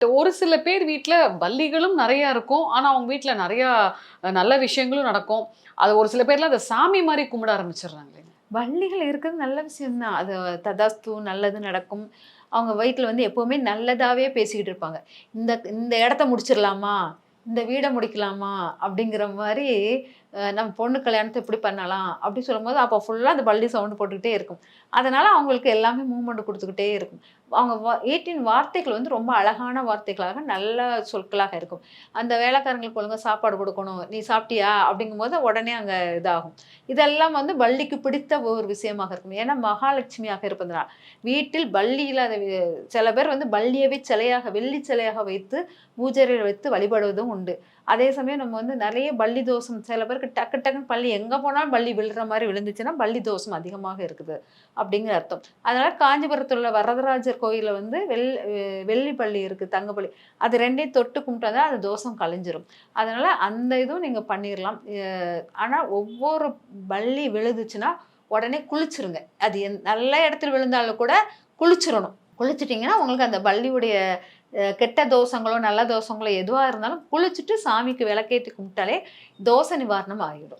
ஒரு சில பேர் வீட்ல பல்லிகளும் நெறையா இருக்கும். ஆனா, அவங்க வீட்ல நெறையா நல்ல விஷயங்களும் நடக்கும். அது ஒரு சில பேர்லாம் அத சாமி மாரி கும்பிட ஆரம்பிச்சுடுறாங்களேங்க. வள்ளிகள் இருக்கிறது நல்ல விஷயம் தான். அது ததாஸ்து நல்லது நடக்கும். அவங்க வயித்துல வந்து எப்பவுமே நல்லதாவே பேசிக்கிட்டு இருப்பாங்க. இந்த இந்த இடத்த முடிச்சிடலாமா? இந்த வீட முடிக்கலாமா? அப்படிங்கிற மாரி நம்ம பொண்ணு கல்யாணத்த இப்படி பண்ணலாம். அப்படி சொல்லும்போது, அப்போ ஃபுல்லா அந்த பல்லி சவுண்ட் போட்டுக்கிட்டே இருக்கும். அதனால அவங்களுக்கு எல்லாமே மூவ்மெண்ட் குடுத்துக்கிட்டே இருக்கும். அவங்க 18 வார்த்தைகள் வந்து ரொம்ப அழகான வார்த்தைகளாக, நல்ல சொற்களாக இருக்கும். அந்த வேலைக்காரங்களுக்கு ஒழுங்கா சாப்பாடு குடுக்கணும். "நீ சாப்பிட்டியா?" அப்படிங்கும்போது உடனே அங்க இதாகும். இதெல்லாம் வந்து வள்ளிக்கு பிடித்த ஒரு விஷயமாக இருக்கும். ஏன்னா மகாலட்சுமியாக இருப்பதனால். வீட்டில் பல்லி இல்லாத சில பேர் வந்து பல்லியவே சிலையாக வெள்ளி சிலையாக வைத்து பூஜைறையில் வைத்து வழிபடுவதும் உண்டு. அதே சமயம் நம்ம வந்து நெறைய பல்லி தோஷம் சில பேருக்கு டக்கு டக்குன்னு பல்லி எங்க போனாலும் பல்லி விழுற மாரி விழுந்துச்சுன்னா, பல்லி தோஷம் அதிகமாக இருக்குது அப்படிங்கிற அர்த்தம். அதனால காஞ்சிபுரத்துல உள்ள வரதராஜர் கோயில்ல வந்து வெள்ளி பல்லி இருக்கு, தங்க பல்லி. அது 2யும் தொட்டு கும்பிட்டா தான் அது தோஷம் கழிஞ்சிரும். அதனால அந்த இதுவும் நீங்க பண்ணிரலாம். ஆனா ஒவ்வொரு பல்லி விழுதுச்சுன்னா, உடனே குளிச்சுருங்க. அது நல்ல இடத்துல விழுந்தாலும் கூட குளிச்சிரணும். குளிச்சுட்டீங்கன்னா, உங்களுக்கு அந்த பல்லியுடைய கெட்ட தோஷங்களோ, நல்ல தோஷங்களோ எதுவா இருந்தாலும் குளிச்சுட்டு சாமிக்கு விளக்கேத்தி கும்பிட்டாலே தோஷ நிவாரணம் ஆகிடும்.